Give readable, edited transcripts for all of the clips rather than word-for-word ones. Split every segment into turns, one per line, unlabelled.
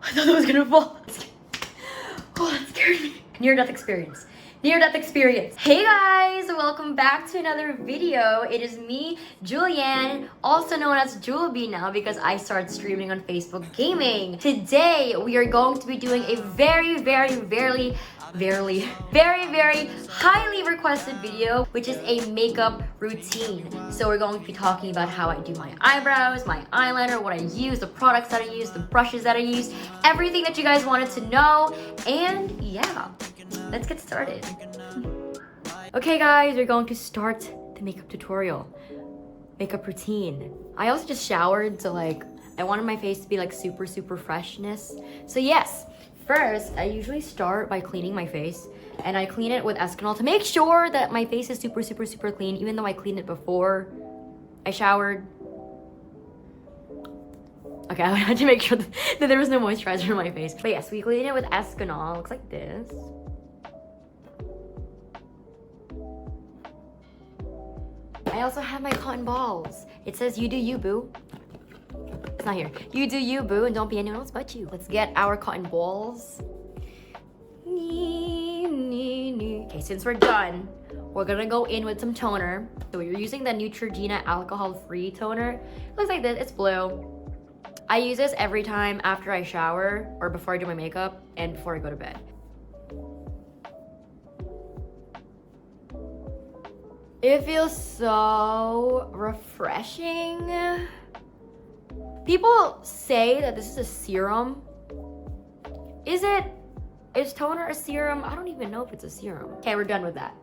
I thought it was gonna fall. Oh, that scared me. Near-death experience. Near-death experience. Hey guys, welcome back to another video. It is me, Julianne, also known as Juleby now because I started streaming on Facebook Gaming. Today, we are going to be doing a very highly requested video, which is a makeup routine. So we're going to be talking about how I do my eyebrows, my eyeliner, what I use, the products that I use, the brushes that I use, everything that you guys wanted to know, and yeah. Let's get started. Okay guys, we're going to start the makeup tutorial. Makeup routine. I also just showered, so like, I wanted my face to be like super freshness. So yes, first, I usually start by cleaning my face. And I clean it with Escanol to make sure that my face is super clean, even though I cleaned it before I showered. Okay, I had to make sure that there was no moisturizer on my face. But yes, we clean it with Escanol. Looks like this. I also have my cotton balls. It says, you do you, boo. It's not here. You do you, boo, and don't be anyone else but you. Let's get our cotton balls. Okay, since we're done, we're gonna go in with some toner. So we're using the Neutrogena alcohol-free toner. It looks like this, it's blue. I use this every time after I shower or before I do my makeup and before I go to bed. It feels so refreshing. People say that this is a serum. Is toner a serum? I don't even know if it's a serum. Okay, we're done with that.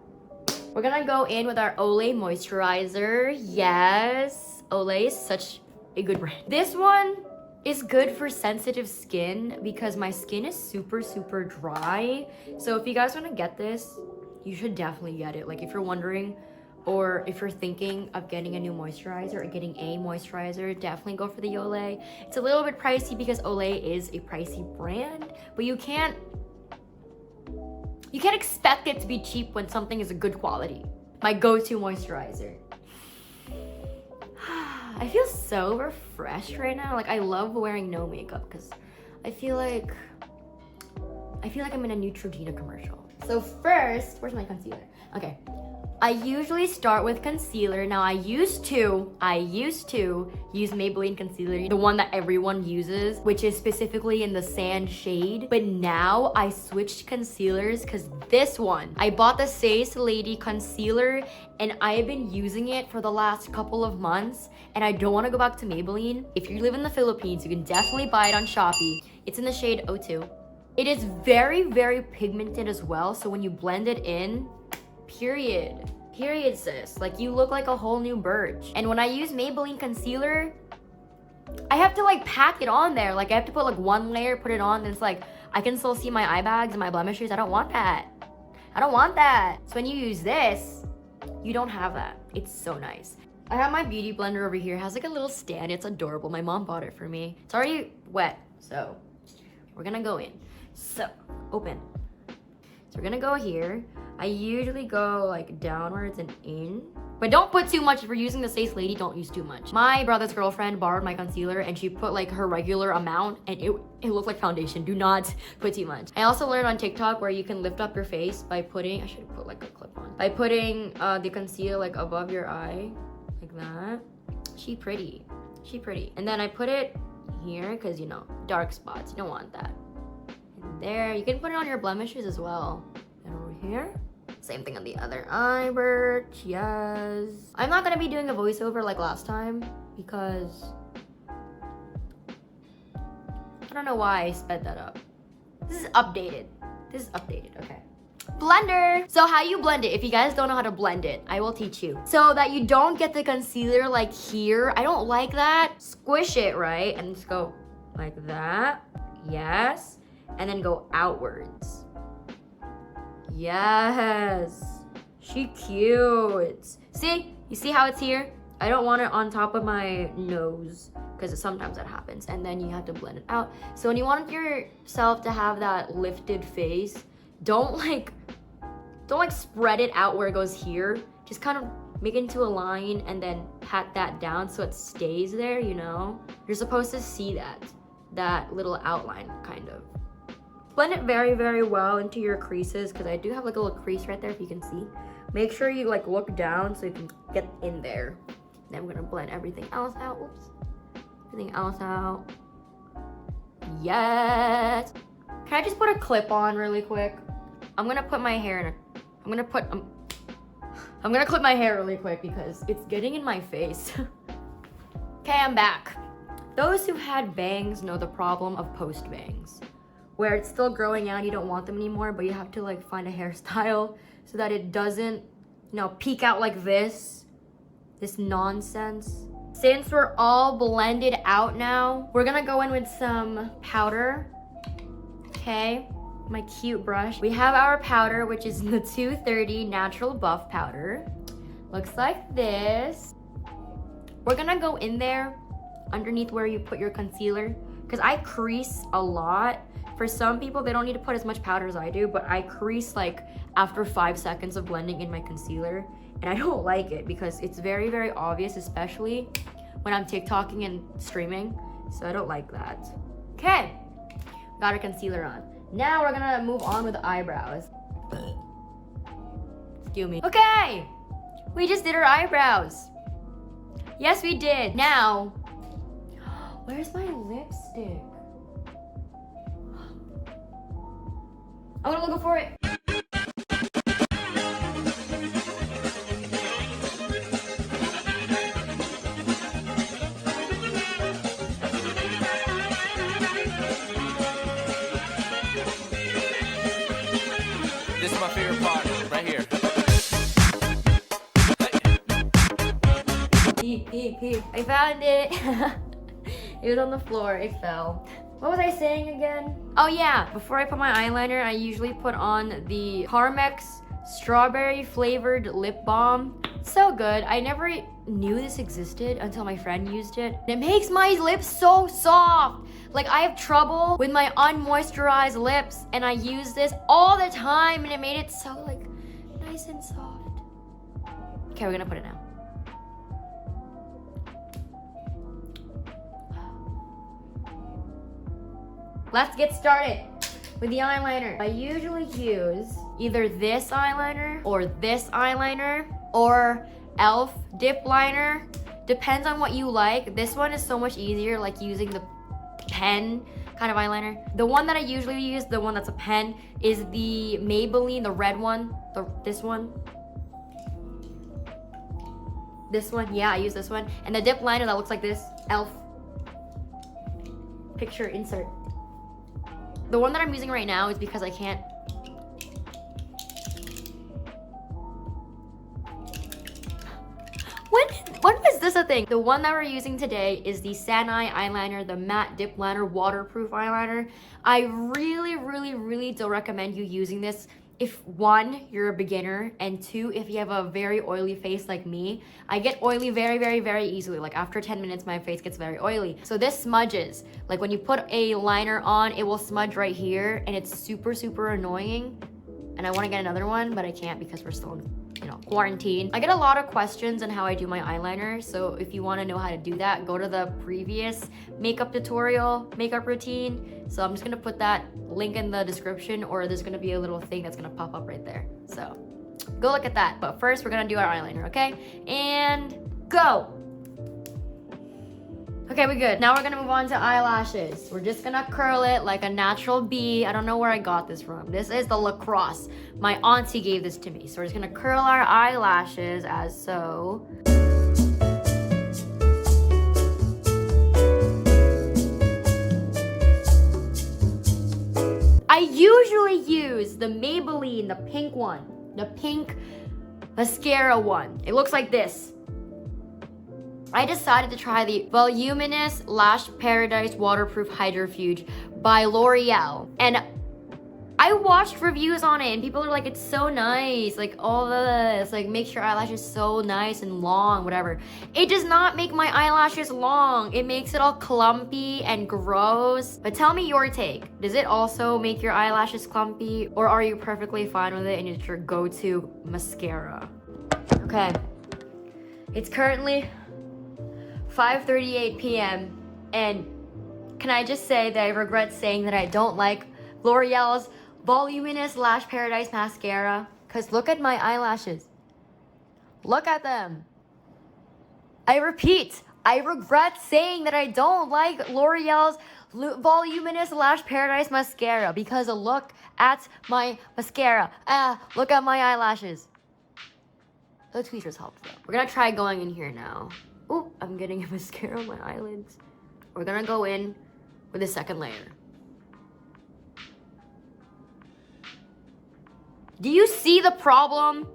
We're gonna go in with our Olay Moisturizer. Yes, Olay is such a good brand. This one is good for sensitive skin because my skin is super dry. So if you guys wanna get this, you should definitely get it. Like if you're wondering, or if you're thinking of getting a new moisturizer or getting a moisturizer, definitely go for the Olay. It's a little bit pricey because Olay is a pricey brand, but you can't expect it to be cheap when something is a good quality. My go-to moisturizer. I feel so refreshed right now. Like I love wearing no makeup because I feel like I'm in a Neutrogena commercial. So first, where's my concealer? Okay. I usually start with concealer. Now I used to use Maybelline concealer, the one that everyone uses, which is specifically in the sand shade. But now I switched concealers because this one, I bought the Says Lady concealer and I have been using it for the last couple of months and I don't want to go back to Maybelline. If you live in the Philippines, you can definitely buy it on Shopee. It's in the shade 02. It is very pigmented as well. So when you blend it in, period sis, like you look like a whole new birch. And when I use Maybelline concealer, I have to like pack it on there. Like I have to put like one layer, put it on, and it's like I can still see my eye bags and my blemishes. I don't want that. So when you use this, you don't have that. It's so nice. I have my beauty blender over here. It has like a little stand. It's adorable. My mom bought it for me. It's already wet, so we're gonna go in. So open. So we're gonna go here. I usually go like downwards and in, but don't put too much. If you're using the Says Lady, don't use too much. My brother's girlfriend borrowed my concealer and she put like her regular amount and it looked like foundation. Do not put too much. I also learned on TikTok where you can lift up your face by putting, I should have put like a clip on, by putting the concealer like above your eye, like that. She pretty. And then I put it here because, you know, dark spots, you don't want that. And there, you can put it on your blemishes as well. And over here, same thing on the other eye birch, yes. I'm not gonna be doing a voiceover like last time because I don't know why I sped that up. This is updated, okay. Blender. So how you blend it, if you guys don't know how to blend it, I will teach you. So that you don't get the concealer like here. I don't like that. Squish it, right? And just go like that, yes. And then go outwards. Yes, she cute. See, you see how it's here? I don't want it on top of my nose because sometimes that happens and then you have to blend it out. So when you want yourself to have that lifted face, don't like spread it out where it goes here. Just kind of make it into a line and then pat that down so it stays there, you know? You're supposed to see that. that little outline, kind of. Blend it very, very well into your creases, because I do have like a little crease right there, if you can see. Make sure you like look down so you can get in there. Then we're gonna blend everything else out. Oops. Everything else out. Yes. Can I just put a clip on really quick? I'm gonna put my hair in a, I'm gonna clip my hair really quick because it's getting in my face. Okay, I'm back. Those who had bangs know the problem of post bangs, where it's still growing out, you don't want them anymore, but you have to like find a hairstyle so that it doesn't, you know, peek out like this nonsense. Since we're all blended out now, we're gonna go in with some powder. Okay, my cute brush. We have our powder, which is the 230 Natural Buff Powder. Looks like this. We're gonna go in there underneath where you put your concealer, because I crease a lot. For some people, they don't need to put as much powder as I do, but I crease like after 5 seconds of blending in my concealer, and I don't like it because it's very, very obvious, especially when I'm TikToking and streaming, so I don't like that. Okay, got our concealer on. Now we're gonna move on with the eyebrows. Excuse me. Okay, we just did our eyebrows. Yes, we did. Now, where's my lipstick? I'm gonna look for it.
This is my favorite part, right here.
Peep. I found it. It was on the floor, it fell. What was I saying again? Oh yeah, before I put my eyeliner, I usually put on the Carmex strawberry flavored lip balm. So good. I never knew this existed until my friend used it. It makes my lips so soft. Like, I have trouble with my unmoisturized lips, and I use this all the time, and it made it so like nice and soft. Okay, we're gonna put it now. Let's get started with the eyeliner. I usually use either this eyeliner or e.l.f. dip liner. Depends on what you like. This one is so much easier, like using the pen kind of eyeliner. The one that I usually use, the one that's a pen, is the Maybelline, the red one. This one. This one, yeah, I use this one. And the dip liner that looks like this, e.l.f. Picture insert. The one that I'm using right now is because I can't. When was this a thing? The one that we're using today is the Sanai eyeliner, the matte dip liner, waterproof eyeliner. I really don't recommend you using this if one, you're a beginner, and two, if you have a very oily face like me. I get oily very easily. Like after 10 minutes, my face gets very oily. So this smudges. Like when you put a liner on, it will smudge right here, and it's super annoying. And I want to get another one, but I can't because we're still in, you know, quarantine. I get a lot of questions on how I do my eyeliner. So if you want to know how to do that, go to the previous makeup tutorial, makeup routine. So I'm just gonna put that link in the description, or there's gonna be a little thing that's gonna pop up right there. So go look at that. But first we're gonna do our eyeliner, okay? And go. Okay, we're good. Now we're gonna move on to eyelashes. We're just gonna curl it like a natural bee. I don't know where I got this from. This is the lacrosse. My auntie gave this to me. So we're just gonna curl our eyelashes as so. I usually use the Maybelline, the pink one, the pink mascara one. It looks like this. I decided to try the Voluminous Lash Paradise Waterproof Hydrofuge by L'Oreal. And I watched reviews on it and people are like, it's so nice. Like all this, like makes your eyelashes so nice and long, whatever. It does not make my eyelashes long. It makes it all clumpy and gross. But tell me your take. Does it also make your eyelashes clumpy, or are you perfectly fine with it and it's your go-to mascara? Okay, it's currently 5:38 p.m. and can I just say that I regret saying that I don't like L'Oreal's Voluminous Lash Paradise Mascara? Because look at my eyelashes. Look at them. I repeat, I regret saying that I don't like L'Oreal's Voluminous Lash Paradise Mascara because look at my mascara. Look at my eyelashes. The tweezers helped though. We're gonna try going in here now. Oh, I'm getting a mascara on my eyelids. We're gonna go in with the second layer. Do you see the problem?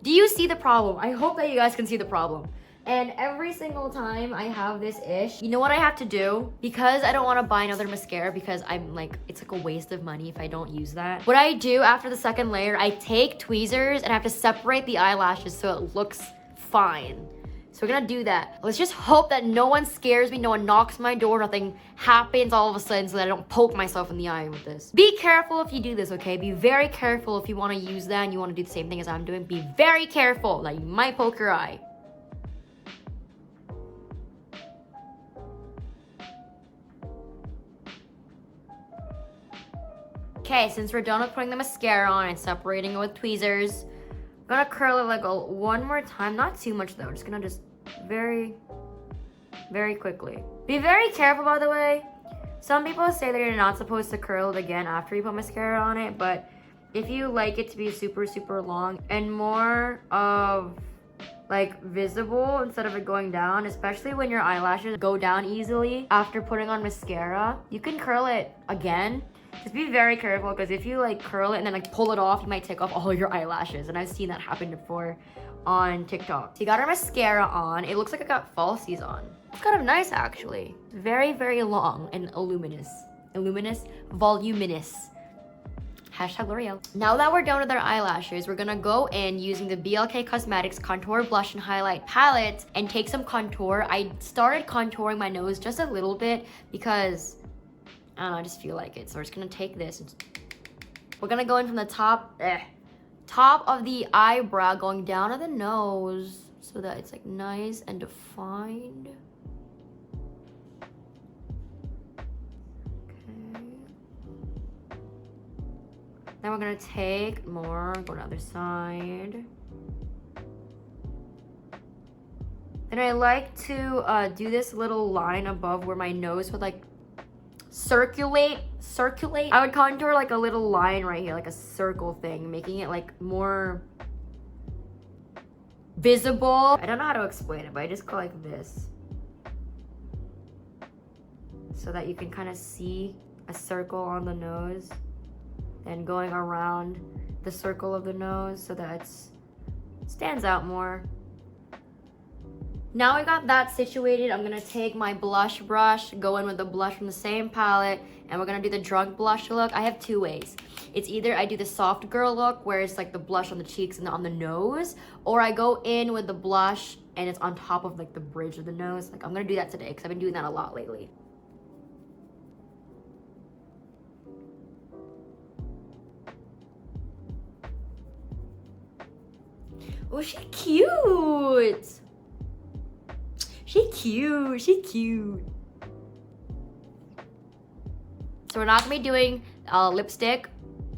Do you see the problem? I hope that you guys can see the problem. And every single time I have this ish, you know what I have to do? Because I don't want to buy another mascara because I'm like, it's like a waste of money if I don't use that. What I do after the second layer, I take tweezers and I have to separate the eyelashes so it looks fine. So we're gonna do that. Let's just hope that no one scares me, no one knocks my door, nothing happens all of a sudden so that I don't poke myself in the eye with this. Be careful if you do this, okay? Be very careful if you wanna use that and you wanna do the same thing as I'm doing. Be very careful that you might poke your eye. Okay, since we're done with putting the mascara on and separating it with tweezers, I'm gonna curl it like one more time. Not too much though. I'm just gonna very, very quickly. Be very careful, by the way. Some people say that you're not supposed to curl it again after you put mascara on it, but if you like it to be super, super long and more of like visible instead of it going down, especially when your eyelashes go down easily after putting on mascara, you can curl it again. Just be very careful because if you like curl it and then like pull it off, you might take off all your eyelashes. And I've seen that happen before on TikTok. So you got our mascara on. It looks like I got falsies on. It's kind of nice actually. Very, very long and voluminous. Hashtag L'Oreal. Now that we're done with our eyelashes, we're gonna go in using the BLK Cosmetics Contour Blush and Highlight Palette and take some contour. I started contouring my nose just a little bit because I don't know, I just feel like it. So we're just gonna take this. We're gonna go in from the top of the eyebrow, going down to the nose so that it's like nice and defined. Okay. Then we're gonna take more, go to the other side. And I like to do this little line above where my nose would like circulate. I would contour like a little line right here, like a circle thing, making it like more visible. I don't know how to explain it, but I just go like this so that you can kind of see a circle on the nose, then going around the circle of the nose so that it stands out more. Now I got that situated, I'm gonna take my blush brush, go in with the blush from the same palette, and we're gonna do the drunk blush look. I have two ways. It's either I do the soft girl look, where it's like the blush on the cheeks and on the nose, or I go in with the blush and it's on top of like the bridge of the nose. Like I'm gonna do that today because I've been doing that a lot lately. Oh, she's cute. She cute. So we're not gonna be doing lipstick.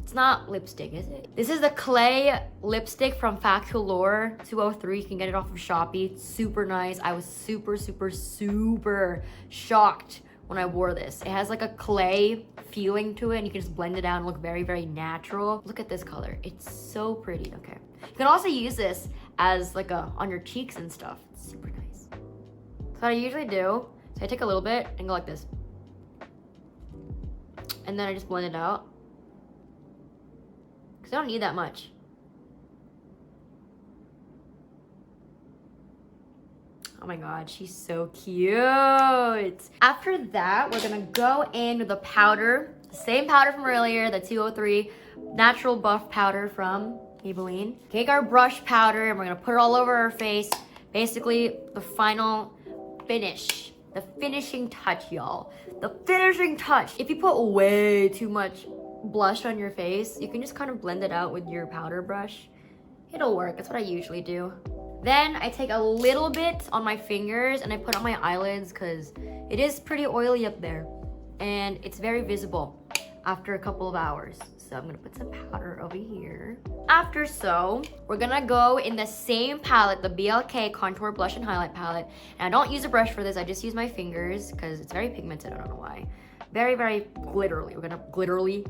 It's not lipstick, is it? This is the clay lipstick from Factual Lore 203. You can get it off of Shopee. It's super nice. I was super, super, super shocked when I wore this. It has like a clay feeling to it and you can just blend it out and look very, very natural. Look at this color. It's so pretty. Okay. You can also use this as like on your cheeks and stuff. It's super nice. So what I usually do, so I take a little bit and go like this. And then I just blend it out. Because I don't need that much. Oh my god, she's so cute. After that, we're gonna go in with the powder. The same powder from earlier, the 203 Natural Buff Powder from Maybelline. Take our brush powder and we're gonna put it all over our face. Basically, the final finish. The finishing touch, y'all. The finishing touch. If you put way too much blush on your face, you can just kind of blend it out with your powder brush. It'll work. That's what I usually do. Then I take a little bit on my fingers and I put on my eyelids because it is pretty oily up there. And it's very visible after a couple of hours. So I'm gonna put some powder over here. After so, we're gonna go in the same palette, the a.k.a. Contour Blush and Highlight palette. And I don't use a brush for this, I just use my fingers because it's very pigmented, I don't know why. Very, very glittery. We're gonna glittery.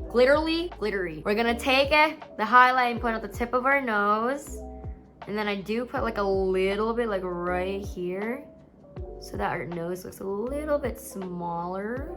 We're gonna take the highlight and put it at the tip of our nose. And then I do put like a little bit like right here so that our nose looks a little bit smaller.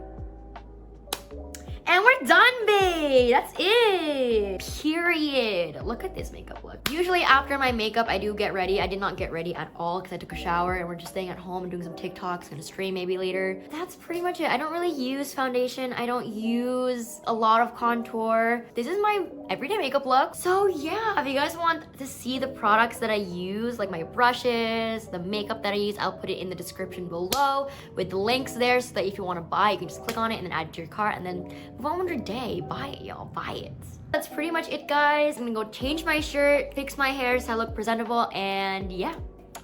And we're done, babe. That's it. Period. Look at this makeup look. Usually after my makeup, I do get ready. I did not get ready at all because I took a shower and we're just staying at home and doing some TikToks, gonna stream maybe later. That's pretty much it. I don't really use foundation. I don't use a lot of contour. This is my everyday makeup look. So yeah, if you guys want to see the products that I use, like my brushes, the makeup that I use, I'll put it in the description below with the links there so that if you want to buy, you can just click on it and then add it to your cart and then move on with your day. Buy it, y'all. Buy it. That's pretty much it, guys. I'm gonna go change my shirt, fix my hair so I look presentable, and yeah,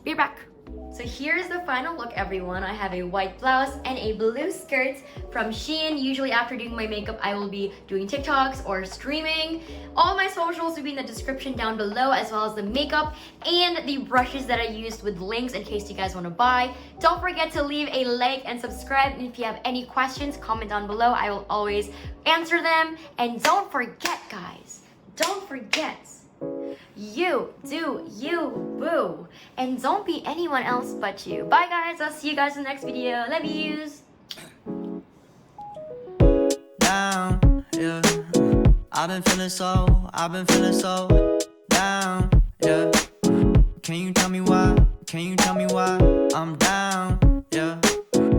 be right back. So here's the final look, everyone. I have a white blouse and a blue skirt from Shein. Usually after doing my makeup, I will be doing TikToks or streaming. All my socials will be in the description down below, as well as the makeup and the brushes that I used with links in case you guys want to buy. Don't forget to leave a like and subscribe. And if you have any questions, comment down below. I will always answer them. And don't forget, guys, don't forget, you do you, boo. And don't be anyone else but you. Bye, guys. I'll see you guys in the next video. Love yous.
Down, yeah. I've been feeling so down, yeah. Can you tell me why? I'm down.